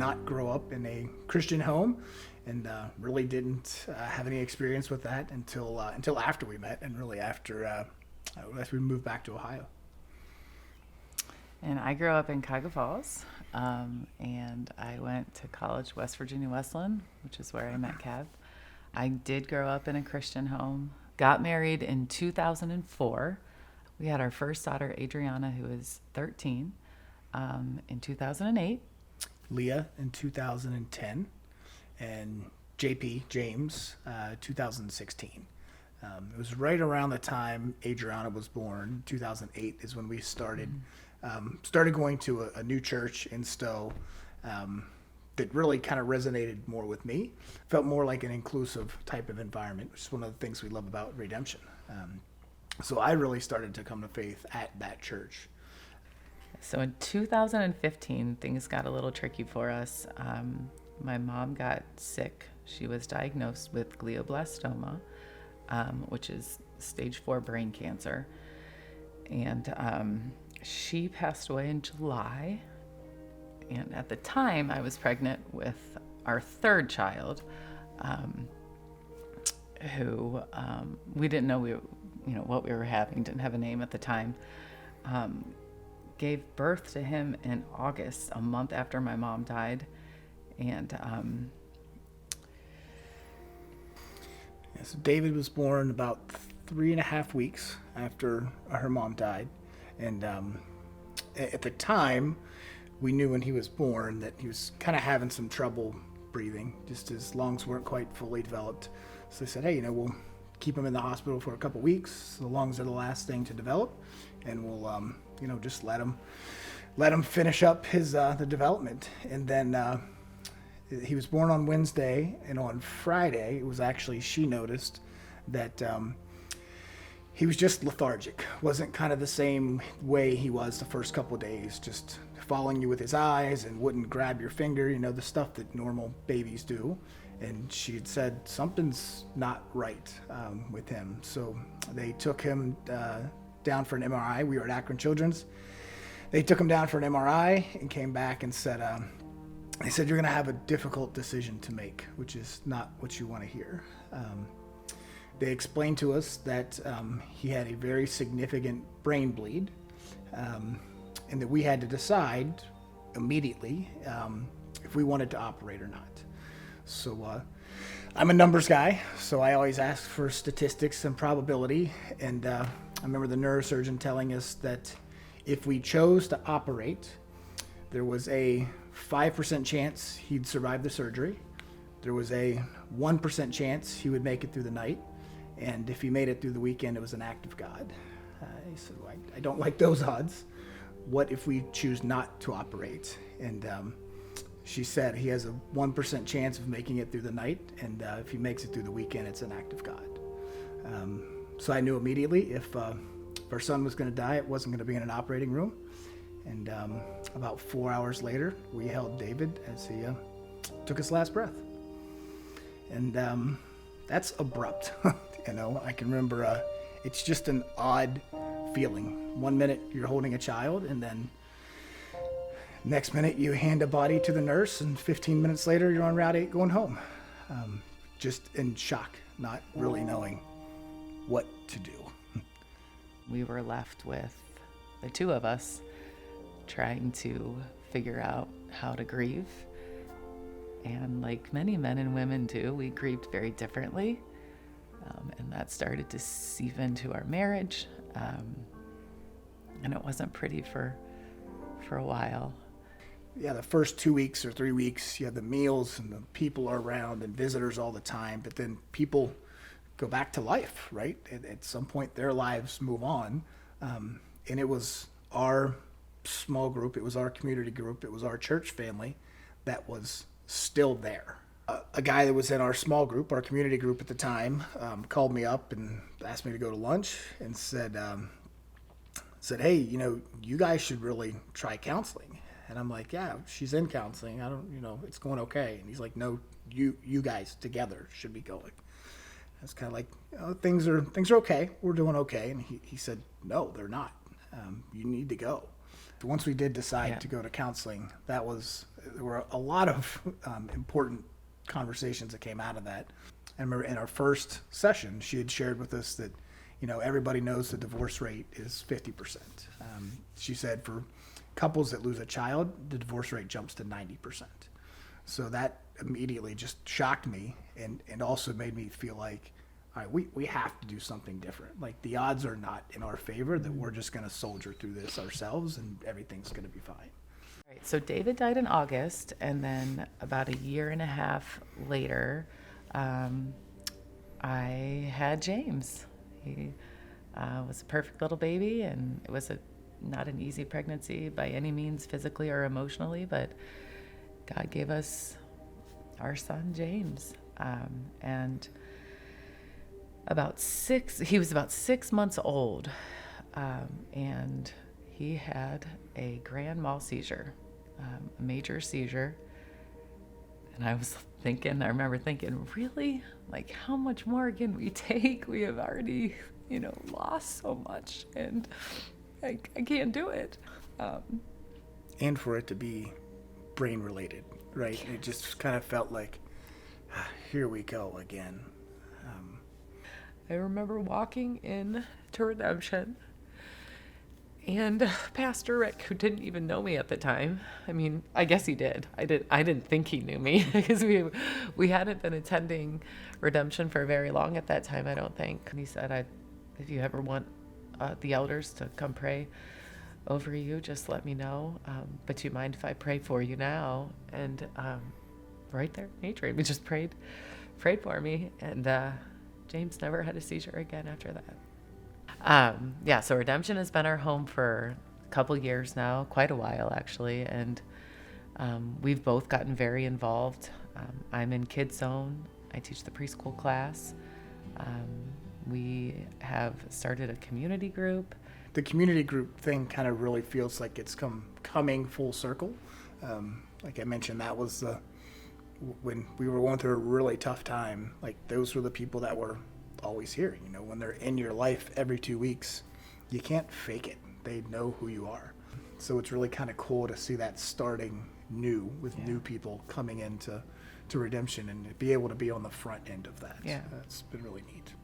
not grow up in a Christian home, and really didn't have any experience with that until after we met, and really after we moved back to Ohio. And I grew up in Cuyahoga Falls, and I went to college, West Virginia Wesleyan, which is where I met Kev. I did grow up in a Christian home, got married in 2004. We had our first daughter, Adriana, who was 13, in 2008. Leah in 2010, and JP, James, 2016. It was right around the time Adriana was born. 2008 is when we started going to a new church in Stowe that really kind of resonated more with me. Felt more like an inclusive type of environment, which is one of the things we love about Redemption. So I really started to come to faith at that church. So in 2015, things got a little tricky for us. My mom got sick. She was diagnosed with glioblastoma, which is stage 4 brain cancer. And she passed away in July. And at the time, I was pregnant with our third child, who we didn't know what we were having, didn't have a name at the time. Gave birth to him in August, a month after my mom died. And so David was born about 3.5 weeks after her mom died. And at the time, we knew when he was born that he was kind of having some trouble breathing. Just his lungs weren't quite fully developed. So they said, hey, we'll keep him in the hospital for a couple weeks. The lungs are the last thing to develop, and we'll just let him finish up his the development. And then he was born on Wednesday, and on Friday it was actually, she noticed that he was just lethargic. Wasn't kind of the same way he was the first couple of days, just following you with his eyes and wouldn't grab your finger, the stuff that normal babies do. And she had said something's not right with him. So they took him down for an MRI. We were at Akron Children's. They took him down for an MRI and came back and said, they said, you're going to have a difficult decision to make, which is not what you want to hear. They explained to us that he had a very significant brain bleed, and that we had to decide immediately if we wanted to operate or not. So I'm a numbers guy, so I always ask for statistics and probability. And I remember the neurosurgeon telling us that if we chose to operate, there was a 5% chance he'd survive the surgery. There was a 1% chance he would make it through the night. And if he made it through the weekend, it was an act of God. He said, well, I don't like those odds. What if we choose not to operate? And she said he has a 1% chance of making it through the night, and if he makes it through the weekend, it's an act of God. So I knew immediately if our son was going to die, it wasn't going to be in an operating room. And about 4 hours later, we held David as he took his last breath. And that's abrupt. I can remember it's just an odd feeling. 1 minute you're holding a child, and then next minute you hand a body to the nurse, and 15 minutes later you're on Route 8 going home. Just in shock, not really knowing what to do. we were left with the two of us trying to figure out how to grieve. And like many men and women do, we grieved very differently. And that started to seep into our marriage. And it wasn't pretty for a while. Yeah, the first 2 weeks or 3 weeks, you have the meals and the people are around and visitors all the time. But then people go back to life, right? At some point, their lives move on. And it was our small group, it was our community group, it was our church family that was still there. A guy that was in our small group, our community group at the time, called me up and asked me to go to lunch and said, hey, you guys should really try counseling. And I'm like, yeah, she's in counseling. I don't, it's going okay. And he's like, no, you guys together should be going. It's kind of like, things are okay. We're doing okay. And he said, no, they're not. You need to go. Once we did decide Yeah. to go to counseling, there were a lot of important conversations that came out of that. I remember in our first session, she had shared with us that, everybody knows the divorce rate is 50%. She said for couples that lose a child, the divorce rate jumps to 90%. So that immediately just shocked me and also made me feel like, all right, we have to do something different. Like the odds are not in our favor that we're just going to soldier through this ourselves and everything's going to be fine. Right. So David died in August, and then about a year and a half later, I had James. He was a perfect little baby, and it was not an easy pregnancy by any means, physically or emotionally, but God gave us our son, James. And he was about 6 months old, and he had a grand mal seizure, a major seizure. And I remember thinking, really? Like, how much more can we take? We have already, lost so much, and I can't do it. And for it to be brain related, right? Yes. It just kind of felt like, here we go again. I remember walking in to Redemption, and Pastor Rick, who didn't even know me at the time, I mean, I guess he did. I didn't think he knew me because we hadn't been attending Redemption for very long at that time, I don't think. And he said, if you ever want the elders to come pray over you, just let me know. But do you mind if I pray for you now? And right there, nature, we just prayed for me, and James never had a seizure again after that. So Redemption has been our home for a couple years now, quite a while actually, and we've both gotten very involved. I'm in Kids Zone. I teach the preschool class. We have started a community group. The community group thing kind of really feels like it's coming full circle. Like I mentioned, that was when we were going through a really tough time. Like those were the people that were always here. When they're in your life every 2 weeks, you can't fake it. They know who you are. So it's really kind of cool to see that starting new with new people coming into Redemption and be able to be on the front end of that. Yeah. It's been really neat.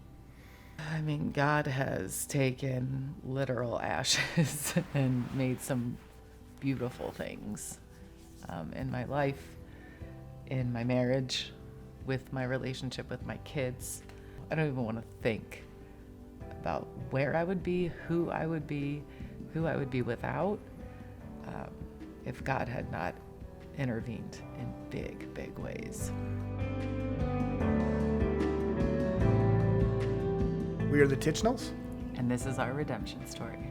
I mean, God has taken literal ashes and made some beautiful things in my life, in my marriage, with my relationship with my kids. I don't even want to think about where I would be, who I would be without, if God had not intervened in big, big ways. We are the Tichnells, And this is our redemption story.